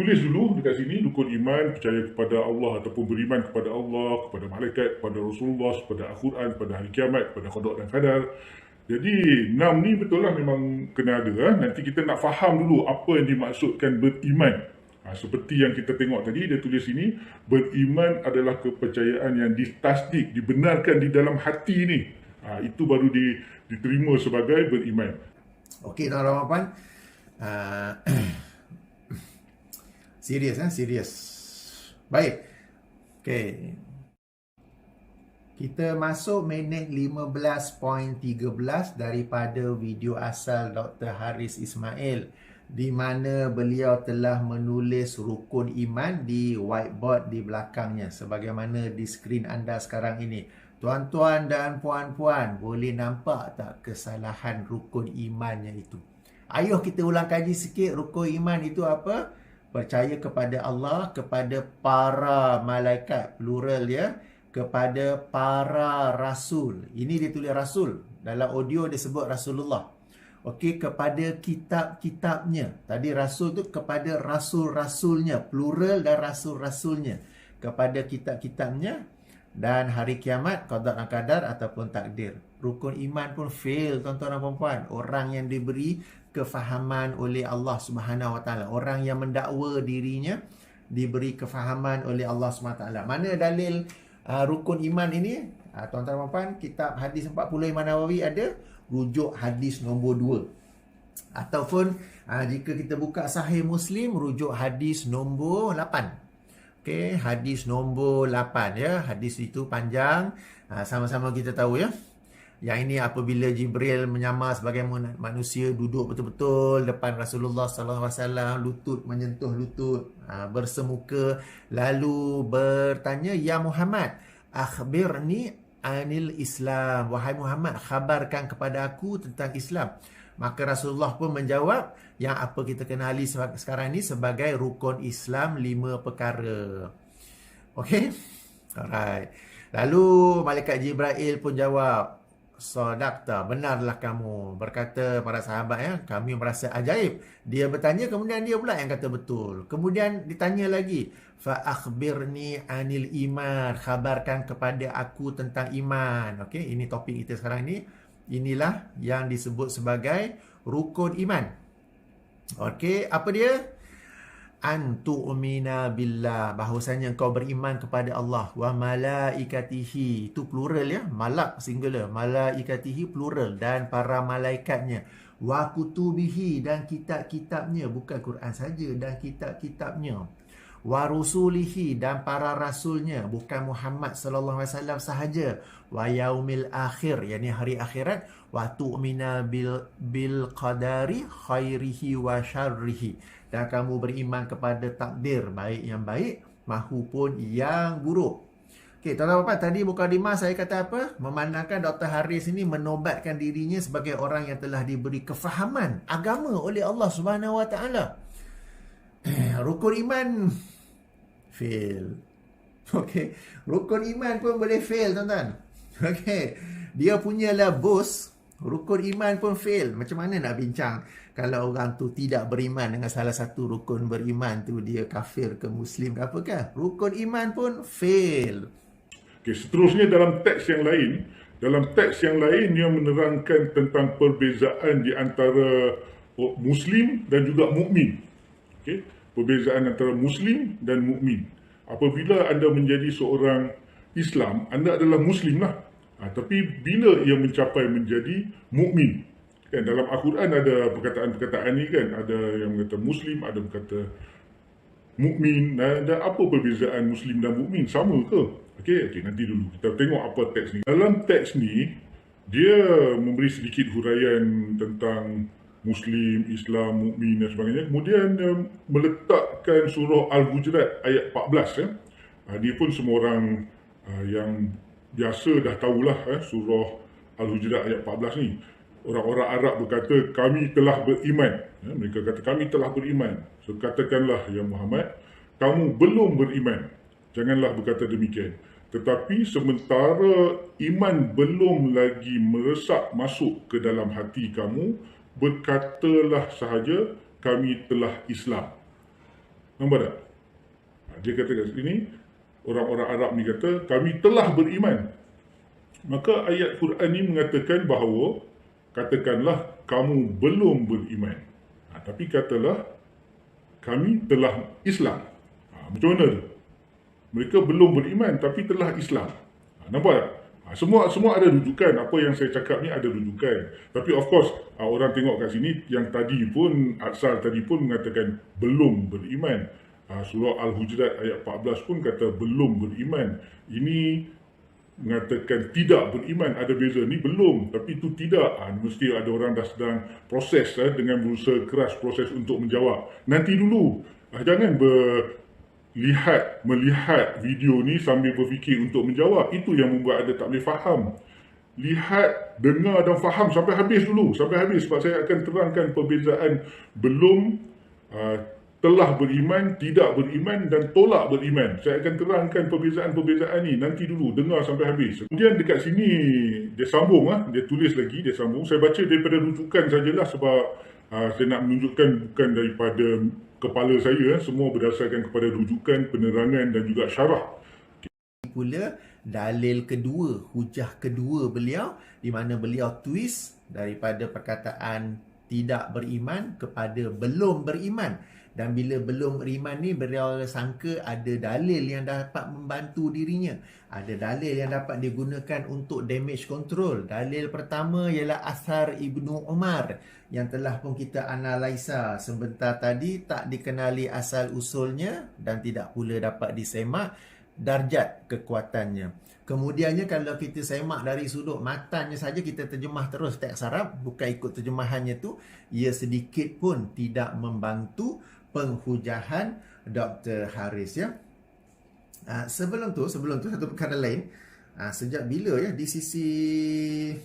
tulis dulu dekat sini, rukun iman, percaya kepada Allah ataupun beriman kepada Allah, kepada malaikat, kepada Rasulullah, kepada Al-Quran, kepada hari kiamat, kepada qada dan qadar. Jadi 6 ni betul lah memang kena ada. Nanti kita nak faham dulu apa yang dimaksudkan beriman. Seperti yang kita tengok tadi, dia tulis sini, beriman adalah kepercayaan yang ditasdik, dibenarkan di dalam hati ni. Itu baru diterima sebagai beriman. Okey, tuan-tuan dan puan. Serius. Baik. Okey. Kita masuk minit 15.13 daripada video asal Dr. Haris Ismail, di mana beliau telah menulis rukun iman di whiteboard di belakangnya, sebagaimana di skrin anda sekarang ini. Tuan-tuan dan puan-puan, boleh nampak tak kesalahan rukun imannya itu? Ayuh kita ulang kaji sikit. Rukun iman itu apa? Percaya kepada Allah, kepada para malaikat, plural ya, kepada para rasul. Ini dia tulis rasul. Dalam audio dia sebut Rasulullah. Okey, kepada kitab-kitabnya. Tadi rasul tu kepada rasul-rasulnya, plural dan rasul-rasulnya. Kepada kitab-kitabnya dan hari kiamat, qada dan qadar ataupun takdir. Rukun iman pun fail, tuan-tuan dan puan-puan. Orang yang diberi kefahaman oleh Allah Subhanahu Wa Taala, orang yang mendakwa dirinya diberi kefahaman oleh Allah Subhanahu Wa Taala. Mana dalil rukun iman ini? Tuan-tuan dan puan-puan, kitab hadis 40 Imam Nawawi ada rujuk hadis nombor 2. Ataupun jika kita buka Sahih Muslim, rujuk hadis nombor 8. Okey, hadis nombor 8 ya. Hadis itu panjang. Sama-sama kita tahu ya. Yang ini apabila Jibril menyamar sebagai manusia, duduk betul-betul depan Rasulullah sallallahu alaihi wasallam, lutut menyentuh lutut, bersemuka, lalu bertanya, "Ya Muhammad, akhbirni anil Islam." Wahai Muhammad, khabarkan kepada aku tentang Islam. Maka Rasulullah pun menjawab yang apa kita kenali sekarang ni sebagai rukun Islam 5 perkara. Okey? Alright. Lalu malaikat Jibril pun jawab, "Sadaqta, benarlah kamu." Berkata para sahabat ya, kami merasa ajaib. Dia bertanya, kemudian dia pula yang kata betul. Kemudian ditanya lagi, "Fa akhbirni anil iman." Khabarkan kepada aku tentang iman. Okey, ini topik kita sekarang ni. Inilah yang disebut sebagai rukun iman. Okey, apa dia? Antu'mina billah, bahawasanya engkau beriman kepada Allah, wa malaikatihi, itu plural ya, malak singular, malaikatihi plural, dan para malaikatnya, wa kutubihi, dan kitab-kitabnya, bukan Quran saja, dan kitab-kitabnya, wa rusulihi, dan para rasulnya, bukan Muhammad sallallahu alaihi wasallam sahaja, wa yaumil akhir, yakni hari akhirat, wa tu'mina bil qadari khairihi wa syarrihi, dan kamu beriman kepada takdir, baik yang baik mahupun yang buruk. Okey, tuan-tuan puan, tadi mukadimah saya kata apa? Memandangkan Dr. Haris ini menobatkan dirinya sebagai orang yang telah diberi kefahaman agama oleh Allah Subhanahu Wa Taala. Rukun iman fail. Okey, rukun iman pun boleh fail, tuan-tuan. Okey, dia punyalah bos, rukun iman pun fail. Macam mana nak bincang kalau orang tu tidak beriman dengan salah satu rukun beriman tu, dia kafir ke Muslim ke apakah? Rukun iman pun fail. Okey, seterusnya dalam teks yang lain, dia menerangkan tentang perbezaan di antara Muslim dan juga mukmin. Okey, perbezaan antara Muslim dan mukmin. Apabila anda menjadi seorang Islam, anda adalah Muslim lah. Tapi bila ia mencapai menjadi mukmin, kan dalam Al-Quran ada perkataan-perkataan ni kan, ada yang kata Muslim, ada berkata mukmin. Dan apa perbezaan Muslim dan mukmin? Sama ke? Okey, nanti dulu kita tengok apa teks ni. Dalam teks ni dia memberi sedikit huraian tentang Muslim, Islam, mukmin dan sebagainya. Kemudian meletakkan surah Al-Hujurat ayat 14 ya. Dia pun semua orang yang biasa dah tahulah surah Al-Hujurat ayat 14 ni. Orang-orang Arab berkata, kami telah beriman. Mereka kata, kami telah beriman. So katakanlah, ya Muhammad, kamu belum beriman. Janganlah berkata demikian. Tetapi sementara iman belum lagi meresap masuk ke dalam hati kamu, berkatalah sahaja, kami telah Islam. Nampak tak? Dia kata kat sini, orang-orang Arab ni kata, kami telah beriman. Maka ayat Quran ni mengatakan bahawa, katakanlah kamu belum beriman. Tapi katalah, kami telah Islam. Macam mana tu? Mereka belum beriman tapi telah Islam. Nampak tak? Semua ada rujukan. Apa yang saya cakap ni ada rujukan. Tapi of course, orang tengok kat sini, yang tadi pun, Atsal tadi pun mengatakan belum beriman. Surah Al-Hujurat ayat 14 pun kata belum beriman. Ini mengatakan tidak beriman, ada beza. Ni belum, tapi itu tidak. Mesti ada orang dah sedang proses dengan berusaha keras proses untuk menjawab. Nanti dulu. Jangan melihat video ni sambil berfikir untuk menjawab. Itu yang membuat ada tak boleh faham. Lihat, dengar dan faham sampai habis dulu. Sampai habis, sebab saya akan terangkan perbezaan belum, telah beriman, tidak beriman dan tolak beriman. Saya akan terangkan perbezaan-perbezaan ni. Nanti dulu, dengar sampai habis. Kemudian dekat sini, dia sambung, dia tulis lagi, dia sambung. Saya baca daripada rujukan sajalah sebab saya nak menunjukkan bukan daripada kepala saya. Semua berdasarkan kepada rujukan, penerangan dan juga syarah. Pula dalil kedua, hujah kedua beliau, di mana beliau twist daripada perkataan tidak beriman kepada belum beriman. Dan bila belum beriman ni, beliau sangka ada dalil yang dapat membantu dirinya. Ada dalil yang dapat digunakan untuk damage control. Dalil pertama ialah Athar Ibnu Umar yang telah pun kita analisa sebentar tadi, tak dikenali asal usulnya dan tidak pula dapat disemak darjat kekuatannya. Kemudiannya kalau kita semak dari sudut matanya saja, kita terjemah terus teks Arab, bukan ikut terjemahannya tu, ia sedikit pun tidak membantu penghujahan Dr. Haris, ya. Sebelum tu satu perkara lain, sejak bila ya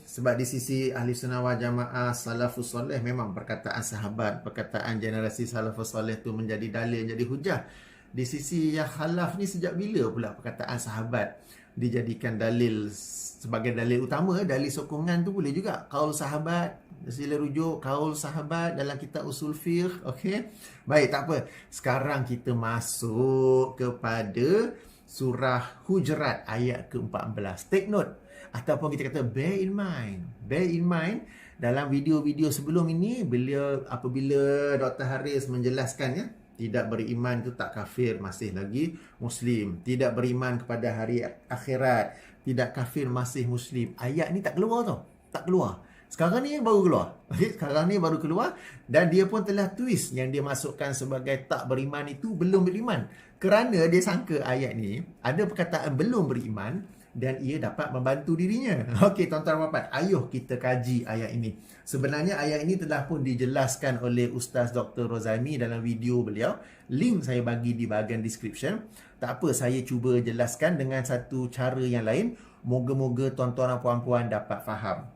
sebab di sisi ahli sunnah wal jamaah salafus soleh, memang perkataan sahabat, perkataan generasi salafus soleh tu menjadi dalil, jadi hujah. Di sisi yang khalaf ni, sejak bila pula perkataan sahabat dijadikan dalil sebagai dalil utama, dalil sokongan tu boleh juga. Qaul sahabat, sila rujuk qaul sahabat dalam kitab usul fiqh. Okey. Baik, tak apa. Sekarang kita masuk kepada surah Hujurat ayat ke-14. Take note, ataupun kita kata bear in mind. Bear in mind, dalam video-video sebelum ini, beliau apabila Dr. Haris menjelaskan, ya, tidak beriman itu tak kafir, masih lagi Muslim. Tidak beriman kepada hari akhirat, tidak kafir, masih Muslim. Ayat ni tak keluar tau. Tak keluar. Sekarang ni baru keluar. Sekarang ni baru keluar. Dan dia pun telah twist yang dia masukkan sebagai tak beriman itu belum beriman. Kerana dia sangka ayat ni ada perkataan belum beriman dan ia dapat membantu dirinya. Okey, tuan-tuan dan puan-puan, ayuh kita kaji ayat ini. Sebenarnya ayat ini telah pun dijelaskan oleh Ustaz Dr. Rozami dalam video beliau. Link saya bagi di bahagian description. Tak apa, saya cuba jelaskan dengan satu cara yang lain. Moga-moga tuan-tuan dan puan-puan dapat faham.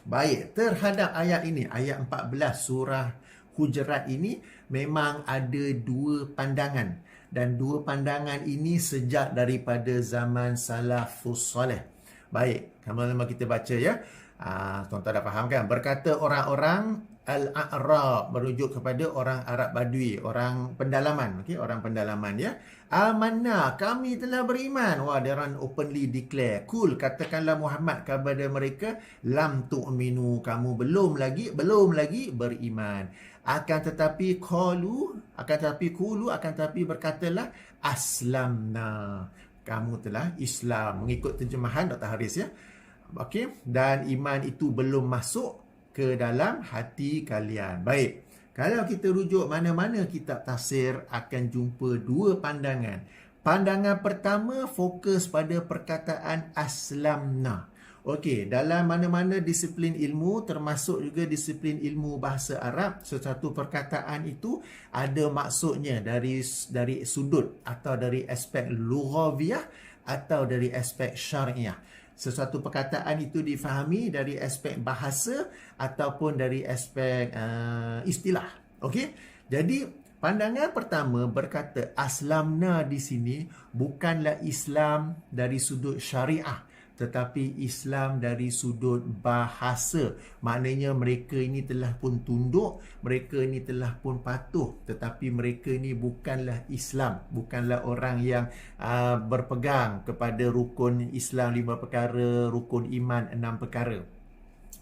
Baik, terhadap ayat ini, ayat 14 surah Hujurat ini, memang ada dua pandangan. Dan dua pandangan ini sejak daripada zaman salafus soleh. Baik, sama-sama kita baca, ya. Tuan-tuan dah faham kan? Berkata orang-orang Al-A'rab, merujuk kepada orang Arab Badui, orang pendalaman, okey, orang pendalaman, ya. Amanna, kami telah beriman. Wah, dia orang openly declare. Kul, katakanlah Muhammad kepada mereka, lam tu'minu, kamu belum lagi beriman. Akan tetapi berkatalah aslamna, kamu telah Islam, mengikut terjemahan Dr. Haris, ya. Okey, dan iman itu belum masuk ke dalam hati kalian. Baik, kalau kita rujuk mana-mana kitab tafsir, akan jumpa dua pandangan. Pandangan pertama fokus pada perkataan aslamna. Okey, dalam mana-mana disiplin ilmu, termasuk juga disiplin ilmu bahasa Arab, sesuatu perkataan itu ada maksudnya dari sudut atau dari aspek lughawiyah atau dari aspek syariah. Sesuatu perkataan itu difahami dari aspek bahasa ataupun dari aspek istilah. Okey? Jadi pandangan pertama berkata aslamna di sini bukanlah Islam dari sudut syariah, tetapi Islam dari sudut bahasa. Maknanya mereka ini telah pun tunduk, mereka ini telah pun patuh, tetapi mereka ini bukanlah Islam, bukanlah orang yang berpegang kepada rukun Islam 5 perkara, rukun iman 6 perkara.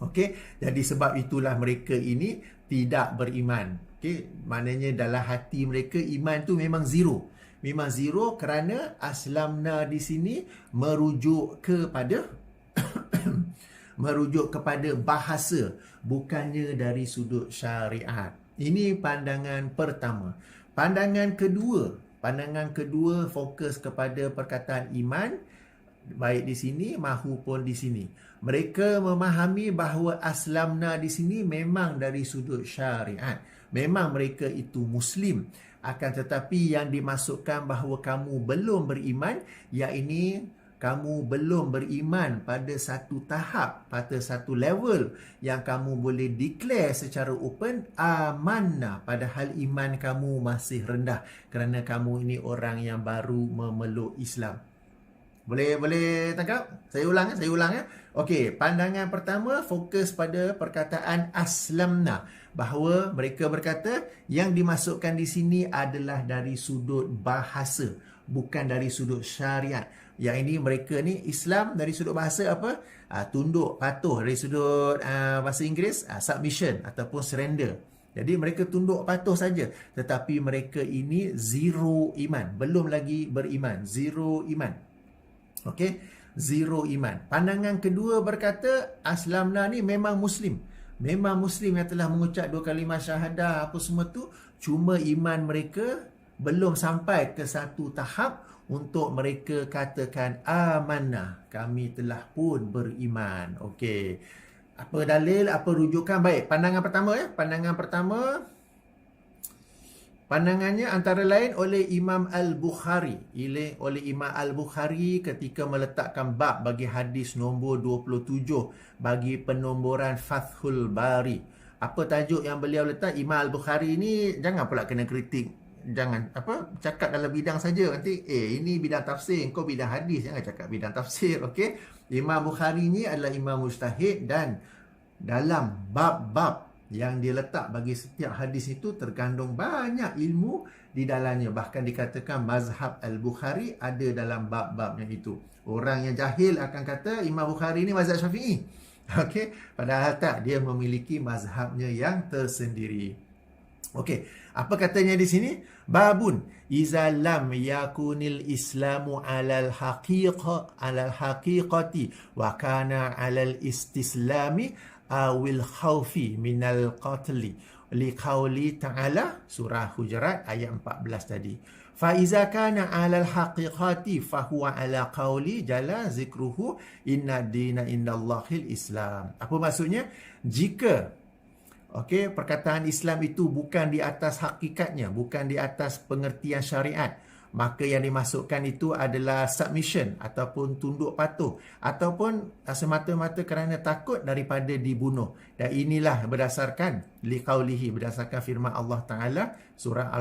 Okey, jadi sebab itulah mereka ini tidak beriman. Okey, maknanya dalam hati mereka iman tu memang zero. Memang zero kerana aslamna di sini merujuk kepada merujuk kepada bahasa, bukannya dari sudut syariat. Ini pandangan pertama. Pandangan kedua fokus kepada perkataan iman, baik di sini maupun di sini. Mereka memahami bahawa aslamna di sini memang dari sudut syariat. Memang mereka itu Muslim. Akan tetapi yang dimasukkan bahawa kamu belum beriman, iaitu kamu belum beriman pada satu tahap, pada satu level yang kamu boleh declare secara open amanah, padahal iman kamu masih rendah kerana kamu ini orang yang baru memeluk Islam. Boleh tangkap? Saya ulang ya. Okey, pandangan pertama fokus pada perkataan aslamna, bahawa mereka berkata yang dimasukkan di sini adalah dari sudut bahasa, bukan dari sudut syariat. Yang ini mereka ni Islam dari sudut bahasa apa? Tunduk, patuh. Dari sudut bahasa Inggeris, submission ataupun surrender. Jadi mereka tunduk patuh saja, tetapi mereka ini zero iman, belum lagi beriman, zero iman. Okey, zero iman. Pandangan kedua berkata aslamna ni memang Muslim. Memang Muslim yang telah mengucap 2 kalimah syahadah apa semua tu, cuma iman mereka belum sampai ke satu tahap untuk mereka katakan amanah, kami telah pun beriman. Okey. Apa dalil, apa rujukan? Baik, pandangan pertama ya. Pandangannya antara lain oleh Imam Al-Bukhari. Oleh Imam Al-Bukhari ketika meletakkan bab bagi hadis nombor 27 bagi penomboran Fathul Bari. Apa tajuk yang beliau letak? Imam Al-Bukhari ni jangan pula kena kritik. Jangan cakap dalam bidang saja, nanti ini bidang tafsir, kau bidang hadis, jangan cakap bidang tafsir. Okey, Imam Bukhari ni adalah imam mujtahid dan dalam bab-bab yang dia letak bagi setiap hadis itu terkandung banyak ilmu di dalamnya. Bahkan dikatakan mazhab Al-Bukhari ada dalam bab-babnya itu. Orang yang jahil akan kata Imam Bukhari ni mazhab Syafi'i. Okey, padahal tak, dia memiliki mazhabnya yang tersendiri. Okey, apa katanya di sini? Babun iza lam yakunil islamu alal haqiqati wa kana alal istislami awil khawfi minal qatli liqauli ta'ala, surah Hujurat ayat 14 tadi. Fa iza kana 'alal haqiqati fa huwa 'ala qauli jalla zikruhu inna dina indallahil Islam. Apa maksudnya? Jika perkataan Islam itu bukan di atas hakikatnya, bukan di atas pengertian syariat, maka yang dimasukkan itu adalah submission ataupun tunduk patuh ataupun semata-mata kerana takut daripada dibunuh. Dan inilah berdasarkan liqaulihi, berdasarkan firman Allah Ta'ala surah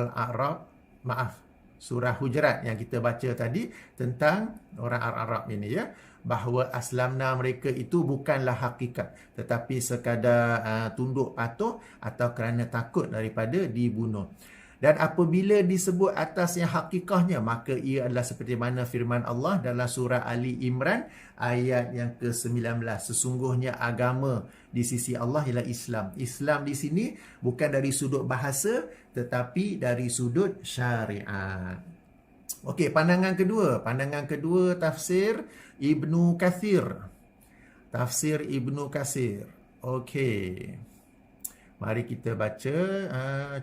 surah Hujurat yang kita baca tadi tentang orang Arab ini ya, bahawa aslamna mereka itu bukanlah hakikat tetapi sekadar tunduk patuh atau kerana takut daripada dibunuh. Dan apabila disebut atas yang hakikahnya, maka ia adalah seperti mana firman Allah dalam surah Ali Imran ayat yang ke-19. Sesungguhnya agama di sisi Allah ialah Islam. Islam di sini bukan dari sudut bahasa tetapi dari sudut syariat. Okey, pandangan kedua tafsir Ibnu Katsir. Tafsir Ibnu Katsir. Okey. Mari kita baca.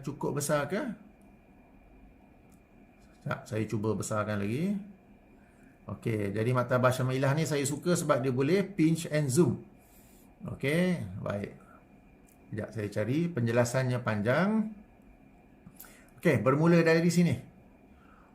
Cukup besar ke? Saya cuba besarkan lagi. Okey, jadi Maktabah Syamilah ni saya suka sebab dia boleh pinch and zoom. Okey, baik. Sekejap saya cari, penjelasannya panjang. Okey, bermula dari sini.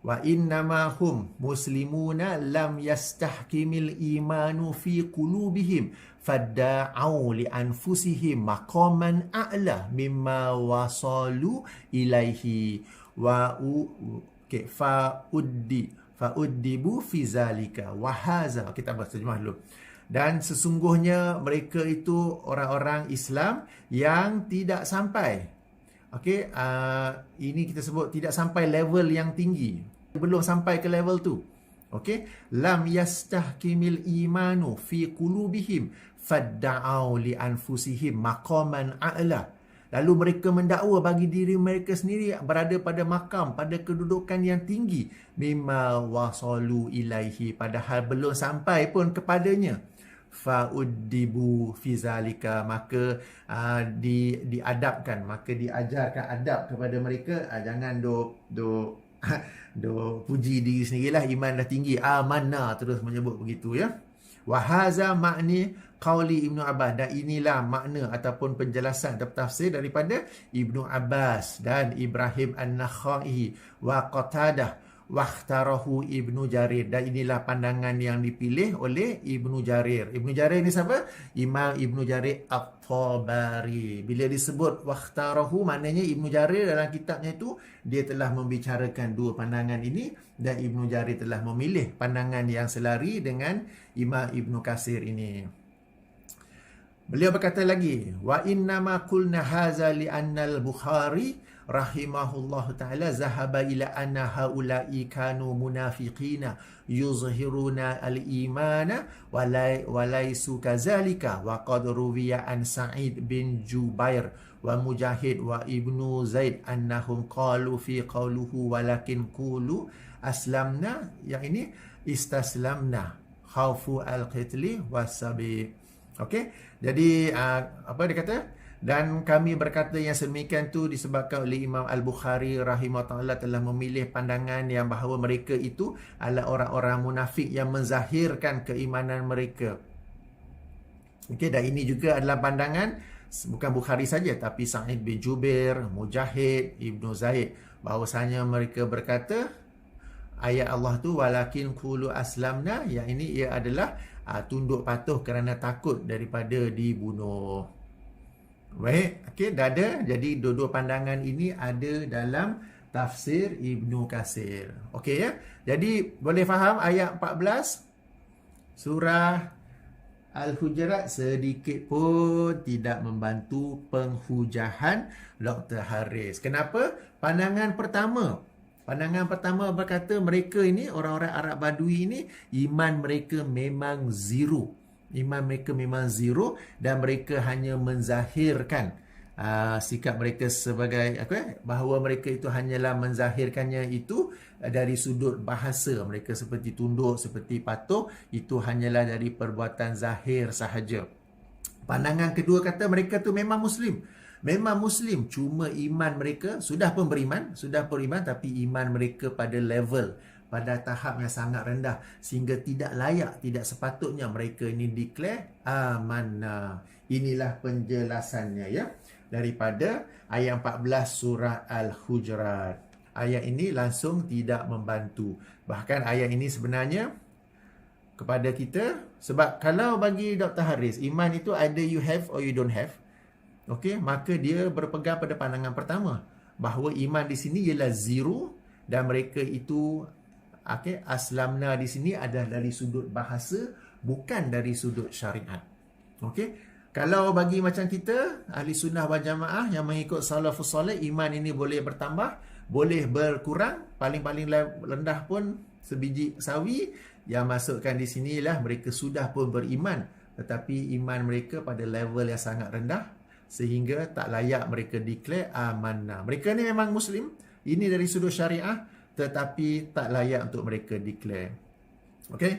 Wa innama hum muslimuna lam yastahkimil imanu fi qulubihim fadda'u li anfusihim maqaman a'la mimma wasalu ilaihi wa Fa'uddibu fi zalika wa hadza. Kita terjemah dulu. Dan sesungguhnya mereka itu orang-orang Islam yang tidak sampai. Okey, ini kita sebut tidak sampai level yang tinggi. Belum sampai ke level tu. Okey, lam yastahkimil imanu fi qulubihim fadda'au li anfusihim maqaman a'la. Lalu mereka mendakwa bagi diri mereka sendiri berada pada makam, pada kedudukan yang tinggi, mimma wasalu ilaihi, padahal belum sampai pun kepadanya. Fa'uddibu fi zalika, maka diadabkan, maka diajarkan adab kepada mereka. Jangan puji diri sendirilah, iman dah tinggi, amanah terus menyebut begitu ya. Wa haza ma'ni qauli Ibnu Abbas, dan inilah makna ataupun penjelasan atau tafsir daripada Ibnu Abbas dan Ibrahim An-Nakhai wa Qatadah wa ikhtarahu Ibnu Jarir, dan inilah pandangan yang dipilih oleh Ibnu Jarir. Ibnu Jarir ni siapa? Imam Ibnu Jarir At-Tabari. Bila disebut wa ikhtarahu, maknanya Ibnu Jarir dalam kitabnya itu dia telah membicarakan dua pandangan ini, dan Ibnu Jarir telah memilih pandangan yang selari dengan Imam Ibnu Katsir ini. Beliau berkata lagi, wa innama qulna hadza li anna al-Bukhari rahimahullahu ta'ala zahaba ila anna haula'i kanu munafiqina yuzhiruna al-imana wa laysu kazalika, wa qad ruwiya an Sa'id bin Jubair wa Mujahid wa Ibnu Zaid annahum qalu fi qawluhu walakin qulu aslamna, yang ini istaslamna khaufu al-qitli was-sabi. Okey, jadi apa dia kata? Dan kami berkata yang sedemikian tu disebabkan oleh Imam Al-Bukhari rahimahullah telah memilih pandangan yang bahawa mereka itu adalah orang-orang munafik yang menzahirkan keimanan mereka. Okey, dan ini juga adalah pandangan bukan Bukhari saja, tapi Sa'id bin Jubair, Mujahid, Ibnu Zaid, bahawasanya mereka berkata ayat Allah tu walakin qulu aslamna, yang ini ia adalah tunduk patuh kerana takut daripada dibunuh. Baik, okey, dah ada. Jadi dua-dua pandangan ini ada dalam tafsir Ibnu Katsir. Okey ya. Jadi boleh faham ayat 14 surah Al-Hujurat sedikit pun tidak membantu penghujahan Dr. Haris. Kenapa? Pandangan pertama berkata mereka ini, orang-orang Arab Badui ini, iman mereka memang zero. Iman mereka memang zero, dan mereka hanya menzahirkan sikap mereka sebagai bahawa mereka itu hanyalah menzahirkannya itu dari sudut bahasa. Mereka seperti tunduk, seperti patuh, itu hanyalah dari perbuatan zahir sahaja. Pandangan kedua kata mereka tu memang Muslim. Memang Muslim, cuma iman mereka sudah pun beriman, tapi iman mereka pada level, pada tahap yang sangat rendah, sehingga tidak layak, tidak sepatutnya mereka ini declare amanah. Inilah penjelasannya ya, daripada ayat 14 surah Al-Hujurat. Ayat ini langsung tidak membantu. Bahkan ayat ini sebenarnya kepada kita, sebab kalau bagi Dr. Haris, iman itu either you have or you don't have. Okey, maka dia berpegang pada pandangan pertama, bahawa iman di sini ialah zero, dan mereka itu aslamna di sini adalah dari sudut bahasa, bukan dari sudut syariat. Okey, kalau bagi macam kita ahli sunnah wal jamaah yang mengikut salafus soleh, iman ini boleh bertambah, boleh berkurang, paling-paling rendah pun sebiji sawi. Yang masukkan di sinilah mereka sudah pun beriman, tetapi iman mereka pada level yang sangat rendah, sehingga tak layak mereka declare amanah. Mereka ni memang Muslim, ini dari sudut syariah, tetapi tak layak untuk mereka declare. Okey.